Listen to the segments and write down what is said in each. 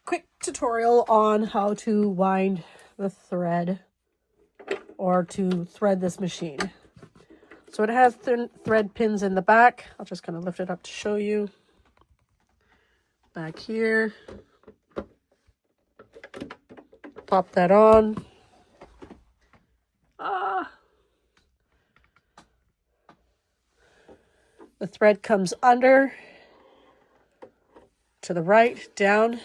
quick tutorial on how to wind the thread or to thread this machine. So it has thread pins in the back. I'll just kind of lift it up to show you. Back here. Pop that on. The thread comes under, to the right, down.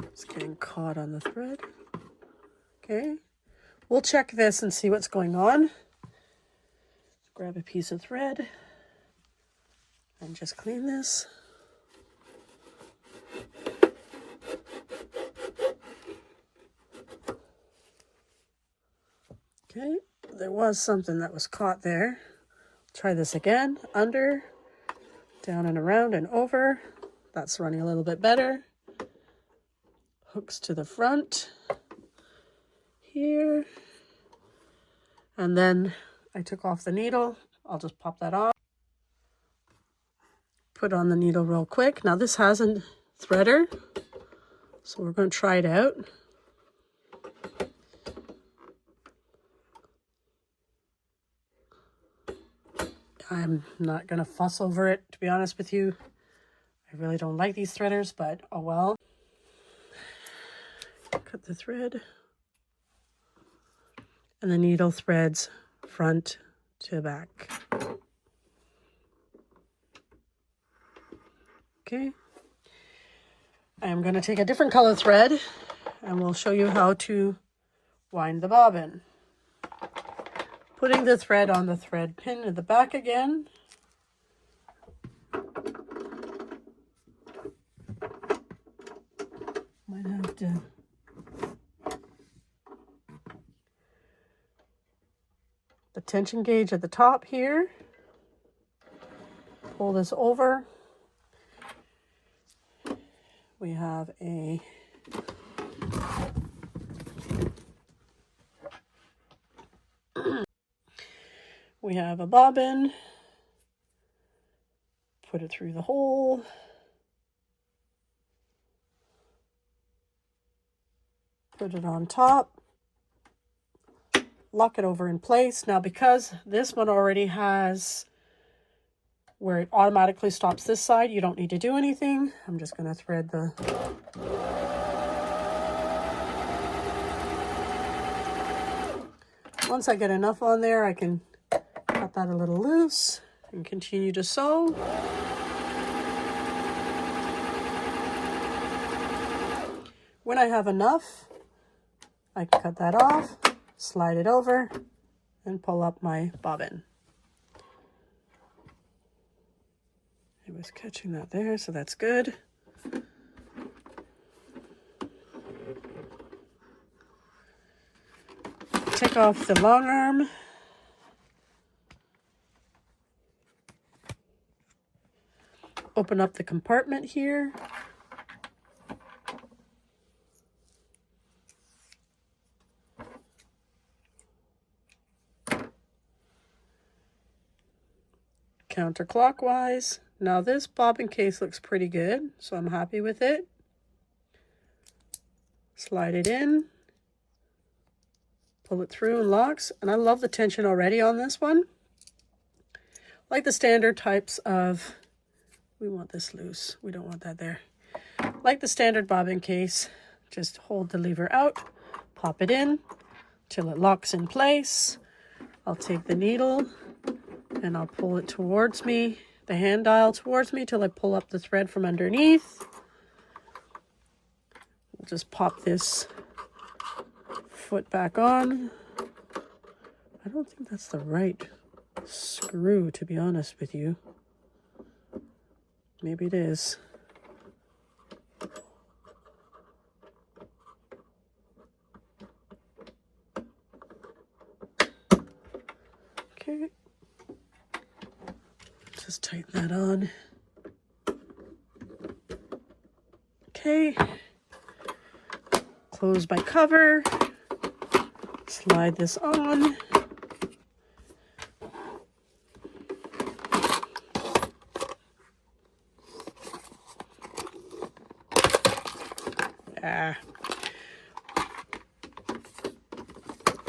It's getting caught on the thread. Okay, we'll check this and see what's going on. Grab a piece of thread and just clean this. Okay, there was something that was caught there. Try this again. Under, down and around and over. That's running a little bit better. Hooks to the front here. And then I took off the needle. I'll just pop that off. Put on the needle real quick. Now this has a threader, so we're going to try it out. I'm not going to fuss over it, to be honest with you. I really don't like these threaders, but oh well. Cut the thread. And the needle threads front to back. Okay. I'm going to take a different color thread and we'll show you how to wind the bobbin. Putting the thread on the thread pin at the back again. Might have to the tension gauge at the top here. Pull this over. We have a bobbin. Put it through the hole. Put it on top. Lock it over in place. Now because this one already has where it automatically stops this side, you don't need to do anything. I'm just going to thread the once I get enough on there, I can cut that a little loose and continue to sew. When I have enough, I can cut that off, slide it over, and pull up my bobbin. It was catching that there, so that's good. Take off the long arm. Open up the compartment here. Counterclockwise. Now this bobbin case looks pretty good, so I'm happy with it. Slide it in. Pull it through and locks. And I love the tension already on this one. Like the standard types of, we want this loose. We don't want that there. Like the standard bobbin case, just hold the lever out, pop it in till it locks in place. I'll take the needle and I'll pull it towards me, the hand dial towards me till I pull up the thread from underneath. We'll just pop this foot back on. I don't think that's the right screw, to be honest with you. Maybe it is. Okay. Just tighten that on. Okay. Close my cover. Slide this on.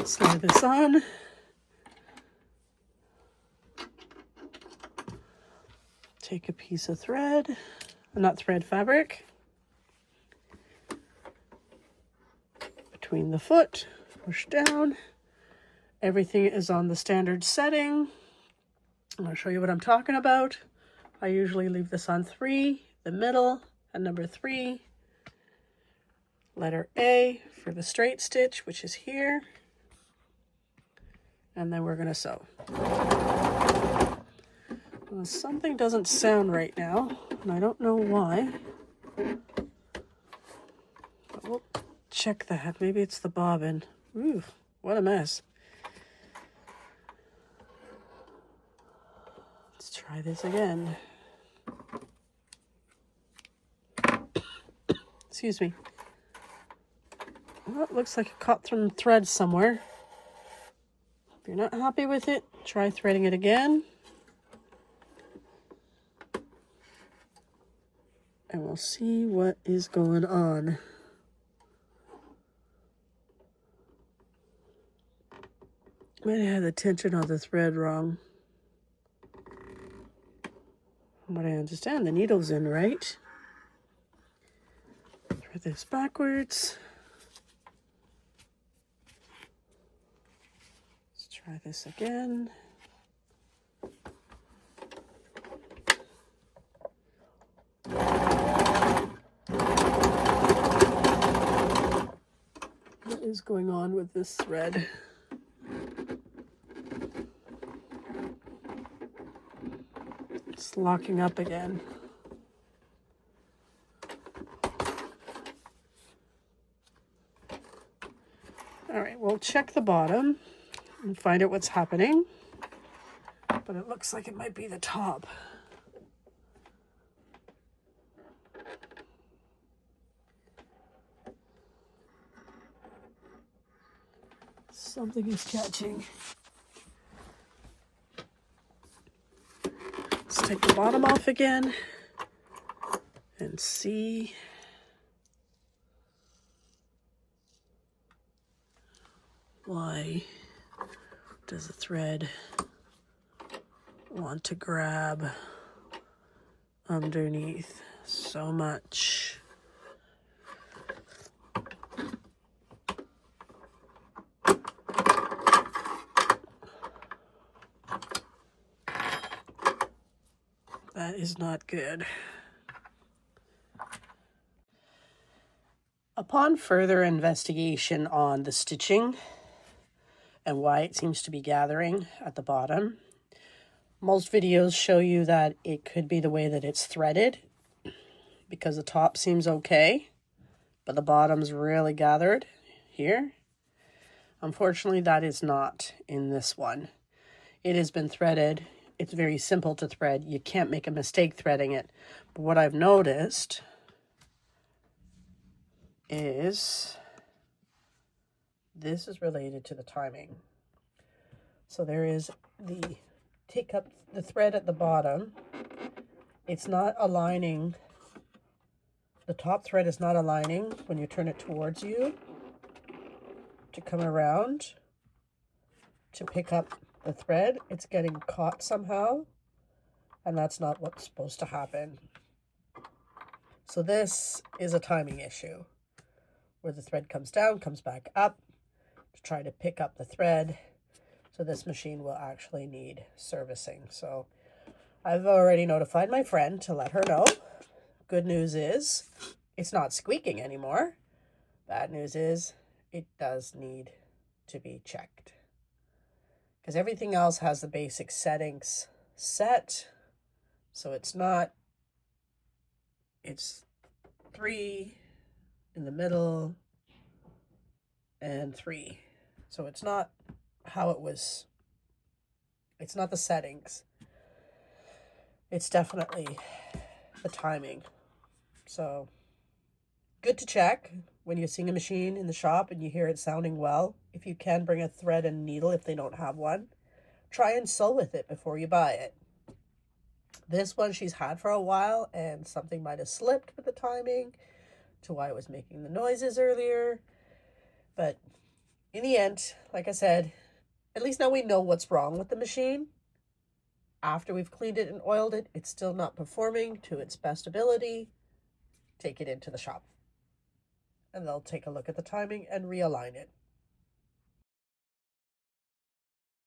Slide this on. Take a piece of thread, not thread, fabric, between the foot, push down. Everything is on the standard setting. I'm going to show you what I'm talking about. I usually leave this on 3, the middle, and number 3. Letter A for the straight stitch, which is here. And then we're going to sew. Well, something doesn't sound right now, and I don't know why. But we'll check that. Maybe it's the bobbin. Ooh, what a mess. Let's try this again. Excuse me. Well, it looks like it caught some thread somewhere. If you're not happy with it, try threading it again. And we'll see what is going on. Might have had the tension on the thread wrong. From what I understand, the needle's in right. Thread this backwards. Let's try this again. What is going on with this thread? It's locking up again. All right, we'll check the bottom and find out what's happening. But it looks like it might be the top. Something is catching. Let's take the bottom off again and see. Why does the thread want to grab underneath so much? That is not good. Upon further investigation on the stitching and why it seems to be gathering at the bottom, most videos show you that it could be the way that it's threaded, because the top seems okay, but the bottom's really gathered here. Unfortunately, that is not in this one. It has been threaded. It's very simple to thread. You can't make a mistake threading it. But what I've noticed is this is related to the timing. So there is the take up the thread at the bottom. It's not aligning. The top thread is not aligning when you turn it towards you to come around to pick up the thread. It's getting caught somehow, and that's not what's supposed to happen. So this is a timing issue where the thread comes down, comes back up to try to pick up the thread. So this machine will actually need servicing. So I've already notified my friend to let her know. Good news is it's not squeaking anymore. Bad news is it does need to be checked, because everything else has the basic settings set. So it's 3 in the middle and 3. So it's not how it was. It's not the settings. It's definitely the timing. So good to check. when you're seeing a machine in the shop and you hear it sounding well, if you can bring a thread and needle if they don't have one, try and sew with it before you buy it. This one she's had for a while and something might have slipped with the timing to why it was making the noises earlier. But in the end, like I said, at least now we know what's wrong with the machine. After we've cleaned it and oiled it, it's still not performing to its best ability. Take it into the shop and they'll take a look at the timing and realign it.